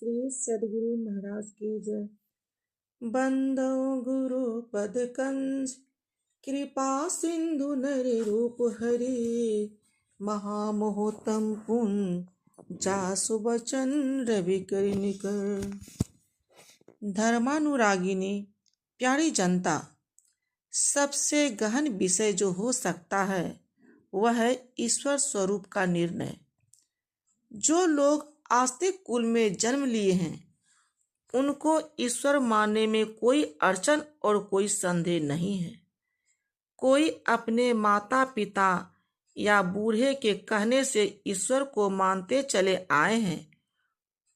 श्री सद्गुरु महाराज की जय। बंदो गुरु पद कंज, कृपा सिंधु नर रूप हरि, महामोहतम पुण्य जासु बचन रवि कर निकर। धर्मानुरागिनी प्यारी जनता, सबसे गहन विषय जो हो सकता है वह है ईश्वर स्वरूप का निर्णय। जो लोग आस्तिक कुल में जन्म लिए हैं उनको ईश्वर मानने में कोई अड़चन और कोई संदेह नहीं है। कोई अपने माता पिता या बूढ़े के कहने से ईश्वर को मानते चले आए हैं।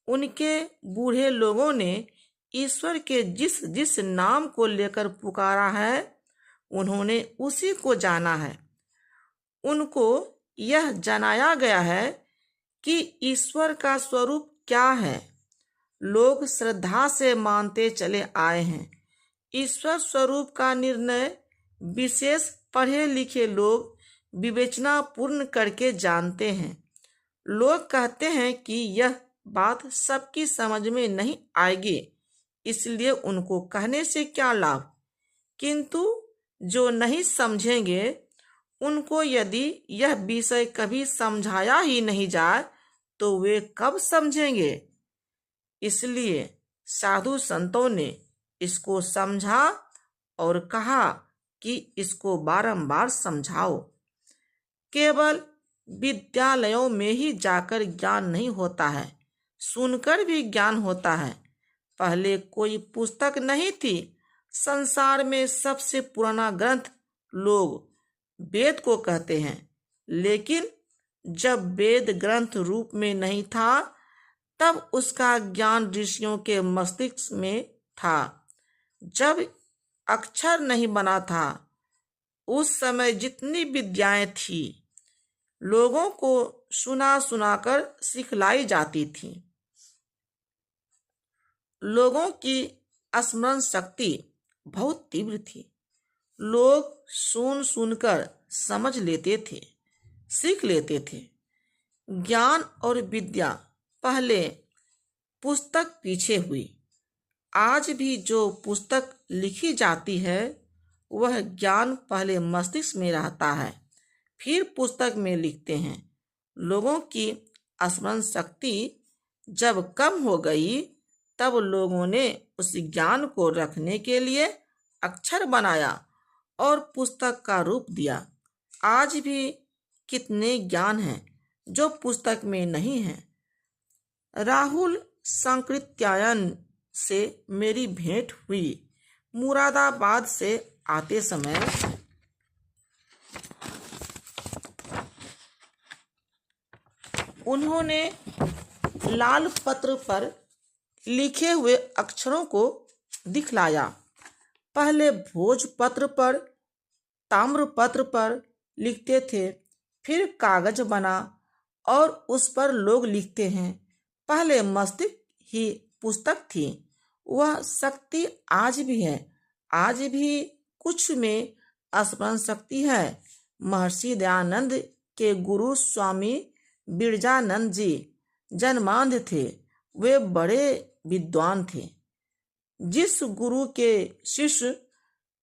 उनके बूढ़े लोगों ने ईश्वर के जिस जिस नाम को लेकर पुकारा है उन्होंने उसी को जाना है। उनको यह जनाया गया है कि ईश्वर का स्वरूप क्या है। लोग श्रद्धा से मानते चले आए हैं। ईश्वर स्वरूप का निर्णय विशेष पढ़े लिखे लोग विवेचना पूर्ण करके जानते हैं। लोग कहते हैं कि यह बात सबकी समझ में नहीं आएगी, इसलिए उनको कहने से क्या लाभ। किंतु जो नहीं समझेंगे उनको यदि यह विषय कभी समझाया ही नहीं जाए तो वे कब समझेंगे। इसलिए साधु संतों ने इसको समझा और कहा कि इसको बारंबार समझाओ। केवल विद्यालयों में ही जाकर ज्ञान नहीं होता है, सुनकर भी ज्ञान होता है। पहले कोई पुस्तक नहीं थी। संसार में सबसे पुराना ग्रंथ लोग वेद को कहते हैं, लेकिन जब वेद ग्रंथ रूप में नहीं था तब उसका ज्ञान ऋषियों के मस्तिष्क में था। जब अक्षर नहीं बना था उस समय जितनी विद्याएं थी लोगों को सुना सुनाकर सिखलाई जाती थी। लोगों की स्मरण शक्ति बहुत तीव्र थी। लोग सुन सुनकर समझ लेते थे, सीख लेते थे। ज्ञान और विद्या पहले, पुस्तक पीछे हुई। आज भी जो पुस्तक लिखी जाती है वह ज्ञान पहले मस्तिष्क में रहता है, फिर पुस्तक में लिखते हैं। लोगों की स्मरण शक्ति जब कम हो गई तब लोगों ने उस ज्ञान को रखने के लिए अक्षर बनाया और पुस्तक का रूप दिया। आज भी कितने ज्ञान हैं जो पुस्तक में नहीं है। राहुल सांकृत्यायन से मेरी भेंट हुई। मुरादाबाद से आते समय उन्होंने लाल पत्र पर लिखे हुए अक्षरों को दिखलाया। पहले भोजपत्र पर, ताम्रपत्र पर लिखते थे, फिर कागज बना और उस पर लोग लिखते हैं। पहले मस्तिष्क ही पुस्तक थी। वह शक्ति आज भी है। आज भी कुछ में स्मरण शक्ति है। महर्षि दयानंद के गुरु स्वामी बिरजानंद जी जन्मांध थे। वे बड़े विद्वान थे। जिस गुरु के शिष्य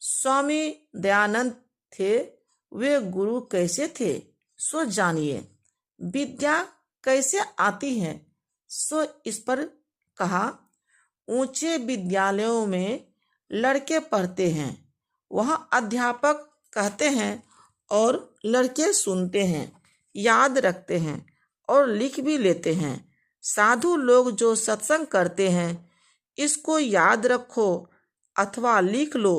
स्वामी दयानंद थे वे गुरु कैसे थे सो जानिए। विद्या कैसे आती है सो इस पर कहा। ऊंचे विद्यालयों में लड़के पढ़ते हैं, वहां अध्यापक कहते हैं और लड़के सुनते हैं, याद रखते हैं और लिख भी लेते हैं। साधु लोग जो सत्संग करते हैं इसको याद रखो अथवा लिख लो।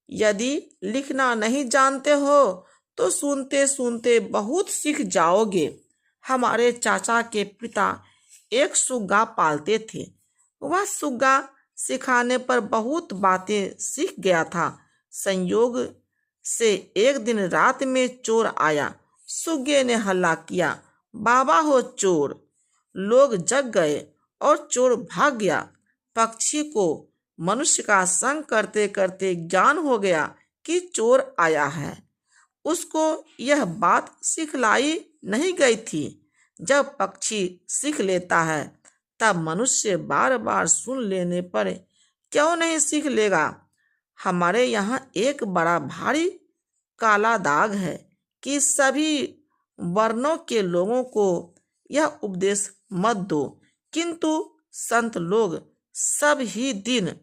यदि लिखना नहीं जानते हो तो सुनते सुनते बहुत सीख जाओगे। हमारे चाचा के पिता एक सुग्गा पालते थे। वह सुग्गा सिखाने पर बहुत बातें सीख गया था। संयोग से एक दिन रात में चोर आया। सुग्गे ने हल्ला किया, बाबा हो चोर। लोग जग गए और चोर भाग गया। पक्षी को मनुष्य का संग करते करते ज्ञान हो गया कि चोर आया है। उसको यह बात सिखलाई नहीं गई थी। जब पक्षी सीख लेता है तब मनुष्य बार बार सुन लेने पर क्यों नहीं सीख लेगा। हमारे यहाँ एक बड़ा भारी काला दाग है कि सभी वर्णों के लोगों को यह उपदेश मत दो, किंतु संत लोग सब ही दिन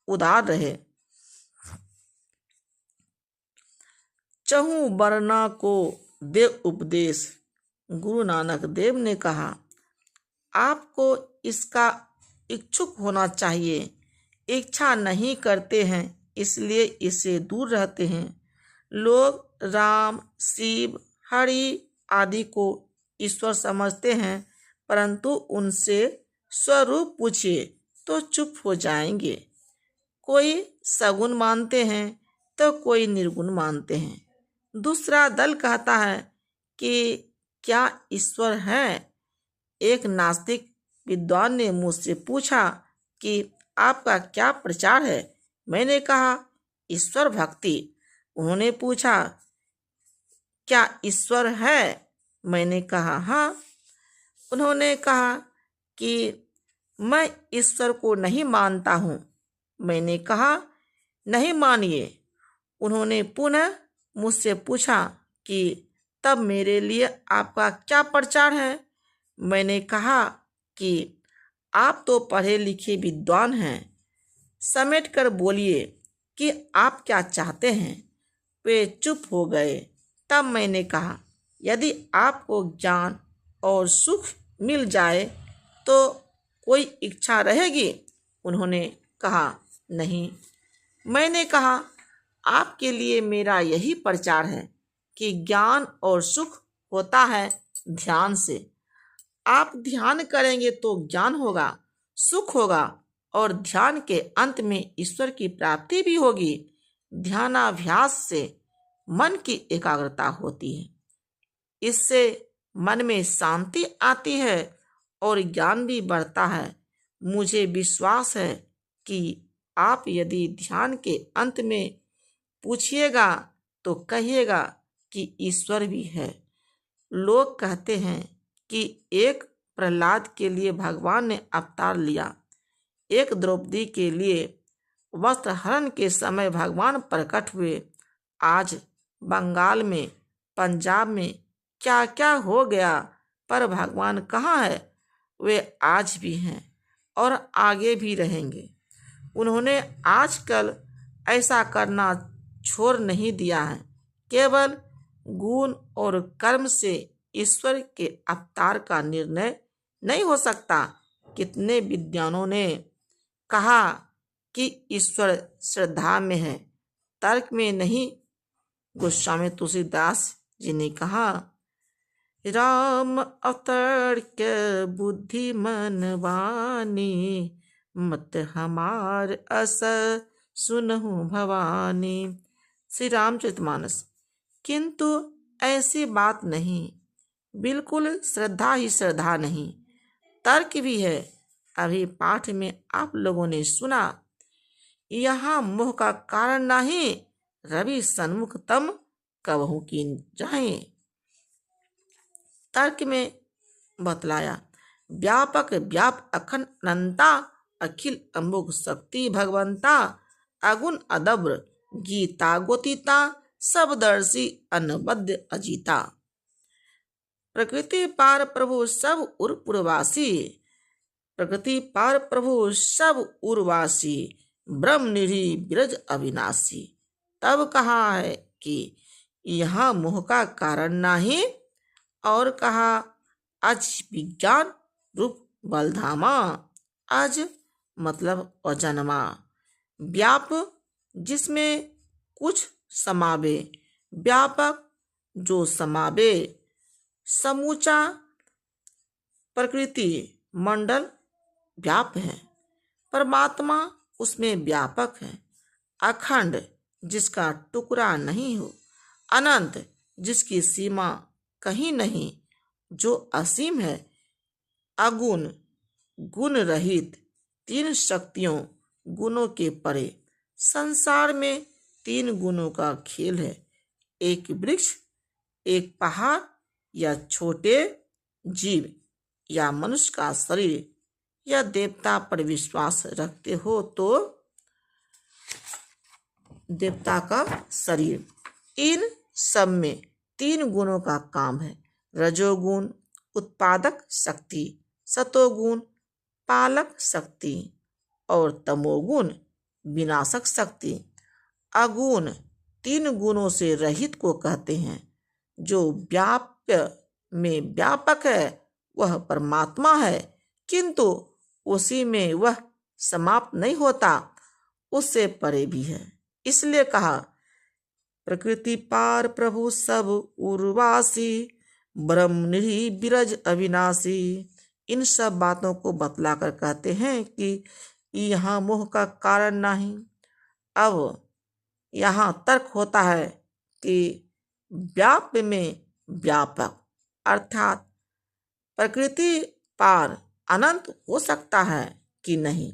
उदार रहे। चहु वर्णा को दे उपदेश। गुरु नानक देव ने कहा, आपको इसका इच्छुक होना चाहिए। इच्छा नहीं करते हैं इसलिए इससे दूर रहते हैं। लोग राम, शिव, हरि आदि को ईश्वर समझते हैं, परंतु उनसे स्वरूप पूछिए तो चुप हो जाएंगे। कोई सगुण मानते हैं तो कोई निर्गुण मानते हैं। दूसरा दल कहता है कि क्या ईश्वर है। एक नास्तिक विद्वान ने मुझसे पूछा कि आपका क्या प्रचार है। मैंने कहा, ईश्वर भक्ति। उन्होंने पूछा, क्या ईश्वर है। मैंने कहा, हाँ। उन्होंने कहा कि मैं ईश्वर को नहीं मानता हूँ। मैंने कहा, नहीं मानिए। उन्होंने पुनः मुझसे पूछा कि तब मेरे लिए आपका क्या प्रचार है। मैंने कहा कि आप तो पढ़े लिखे विद्वान हैं, समेट कर बोलिए कि आप क्या चाहते हैं। वे चुप हो गए। तब मैंने कहा, यदि आपको ज्ञान और सुख मिल जाए तो कोई इच्छा रहेगी। उन्होंने कहा, नहीं। मैंने कहा, आपके लिए मेरा यही प्रचार है कि ज्ञान और सुख होता है ध्यान से। आप ध्यान करेंगे तो ज्ञान होगा, सुख होगा और ध्यान के अंत में ईश्वर की प्राप्ति भी होगी। ध्यानाभ्यास से मन की एकाग्रता होती है। इससे मन में शांति आती है और ज्ञान भी बढ़ता है। मुझे विश्वास है कि आप यदि ध्यान के अंत में पूछिएगा तो कहिएगा कि ईश्वर भी है। लोग कहते हैं कि एक प्रहलाद के लिए भगवान ने अवतार लिया, एक द्रौपदी के लिए वस्त्र हरण के समय भगवान प्रकट हुए। आज बंगाल में, पंजाब में क्या क्या हो गया, पर भगवान कहाँ है। वे आज भी हैं और आगे भी रहेंगे। उन्होंने आजकल ऐसा करना छोड़ नहीं दिया है। केवल गुण और कर्म से ईश्वर के अवतार का निर्णय नहीं हो सकता। कितने विद्वानों ने कहा कि ईश्वर श्रद्धा में है, तर्क में नहीं। गोस्वामी तुलसीदास जी ने कहा, राम अतर्क बुद्धि मन वानी, मत हमार अस सुनहु भवानी। श्री रामचरितमानस। किंतु ऐसी बात नहीं, बिल्कुल श्रद्धा ही श्रद्धा नहीं, तर्क भी है। अभी पाठ में आप लोगों ने सुना, यहाँ मोह का कारण नहीं, रवि सन्मुख तम कबहू की जाए। तर्क में बतलाया, व्यापक व्याप अखंड अनंता, अखिल अमोघ शक्ति भगवंता, अगुण अदब्र गीता गोतीता, सबदर्शी अनबद्ध अजीता। प्रकृति पार प्रभु सब उर्वासी, प्रकृति पार प्रभु सब उर्वासी, ब्रह्म निधि ब्रज अविनाशी। तब कहा है कि यहाँ मोह का कारण नहीं, और कहा अज विज्ञान रूप बलधामा। अज मतलब अजन्मा, व्याप जिसमें कुछ समावे, व्यापक जो समावे, समूचा प्रकृति मंडल व्याप है, परमात्मा उसमें व्यापक है। अखंड जिसका टुकड़ा नहीं हो, अनंत जिसकी सीमा कहीं नहीं, जो असीम है। अगुण गुण रहित, तीन शक्तियों गुणों के परे। संसार में तीन गुणों का खेल है, एक वृक्ष, एक पहाड़, या छोटे जीव, या मनुष्य का शरीर, या देवता पर विश्वास रखते हो तो देवता का शरीर। इन सब में 3 गुणों का काम है। रजोगुण उत्पादक शक्ति, सतोगुण पालक शक्ति और तमोगुण विनाशक शक्ति। अगुण 3 गुणों से रहित को कहते हैं। जो व्याप्य में व्यापक है वह परमात्मा है, किंतु उसी में वह समाप्त नहीं होता, उससे परे भी है। इसलिए कहा प्रकृति पार प्रभु सब उर्वासी, ब्रह्म निधि बिरज अविनाशी। इन सब बातों को बतलाकर कहते हैं कि यहाँ मोह का कारण नहीं। अब यहाँ तर्क होता है कि व्याप्य में व्यापक अर्थात प्रकृति पार अनंत हो सकता है कि नहीं।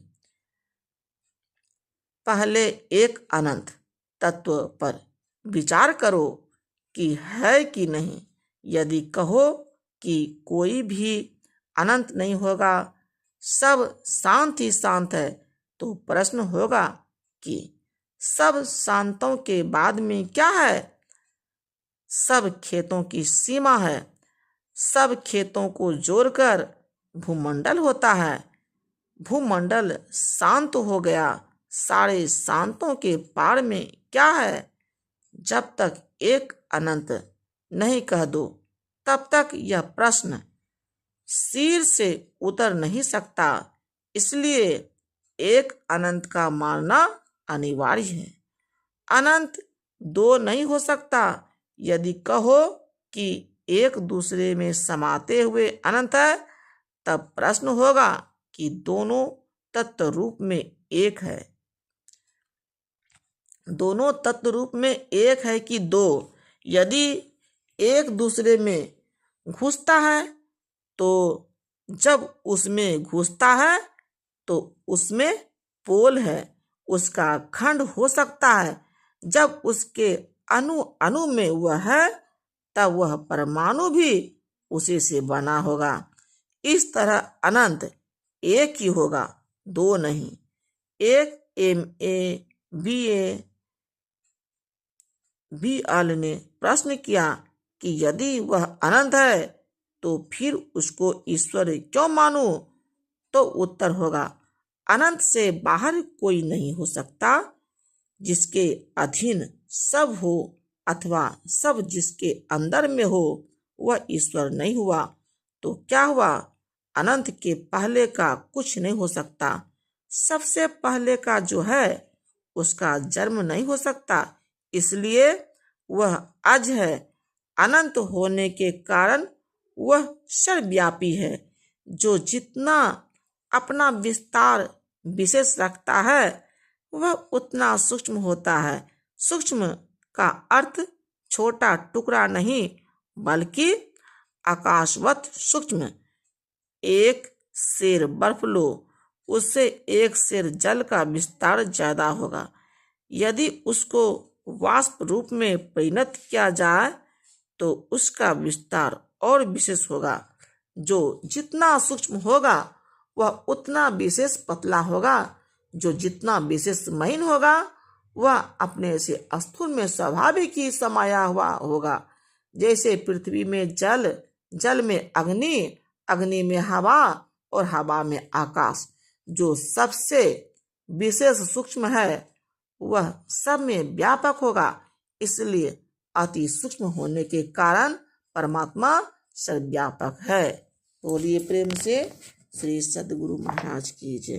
पहले एक अनंत तत्व पर विचार करो कि है कि नहीं। यदि कहो कि कोई भी अनंत नहीं होगा, सब शांत ही शांत है, तो प्रश्न होगा कि सब शांतों के बाद में क्या है। सब खेतों की सीमा है। सब खेतों को जोड़कर भूमंडल होता है। भूमंडल शांत हो गया, सारे शांतों के पार में क्या है। जब तक एक अनंत नहीं कह दो तब तक यह प्रश्न सिर से उतर नहीं सकता। इसलिए एक अनंत का मानना अनिवार्य है। अनंत 2 नहीं हो सकता। यदि कहो कि एक दूसरे में समाते हुए अनंत है, तब प्रश्न होगा कि दोनों तत्व रूप में एक है। दोनों तत्व रूप में एक है कि 2। यदि एक दूसरे में घुसता है तो जब उसमें घुसता है तो उसमें पोल है, उसका खंड हो सकता है। जब उसके अणु अणु में वह है तब वह परमाणु भी उसी से बना होगा। इस तरह अनंत एक ही होगा, 2 नहीं। एक MA BA BL ने प्रश्न किया कि यदि वह अनंत है तो फिर उसको ईश्वर क्यों मानूं? तो उत्तर होगा अनंत से बाहर कोई नहीं हो सकता। जिसके अधीन सब हो अथवा सब जिसके अंदर में हो वह ईश्वर नहीं हुआ। तो क्या हुआ? अनंत के पहले का कुछ नहीं हो सकता। सबसे पहले का जो है उसका जन्म नहीं हो सकता, इसलिए वह अज है। अनंत होने के कारण वह सर्वव्यापी है। जो जितना अपना विस्तार विशेष रखता है वह उतना सूक्ष्म होता है। सूक्ष्म का अर्थ छोटा टुकड़ा नहीं बल्कि आकाशवत सूक्ष्म। एक सेर बर्फ लो, उससे 1 सेर जल का विस्तार ज्यादा होगा। यदि उसको वाष्प रूप में परिणत किया जाए तो उसका विस्तार और विशेष होगा। जो जितना सूक्ष्म होगा वह उतना विशेष पतला होगा। जो जितना विशेष महीन होगा वह अपने से स्थूल में स्वाभाविक ही समाया हुआ होगा। जैसे पृथ्वी में जल, जल में अग्नि, अग्नि में हवा और हवा में आकाश। जो सबसे विशेष सूक्ष्म है वह सब में व्यापक होगा। इसलिए अति सूक्ष्म होने के कारण परमात्मा सर्वव्यापक है। बोलिए प्रेम से श्री सद्गुरु महाराज की जय।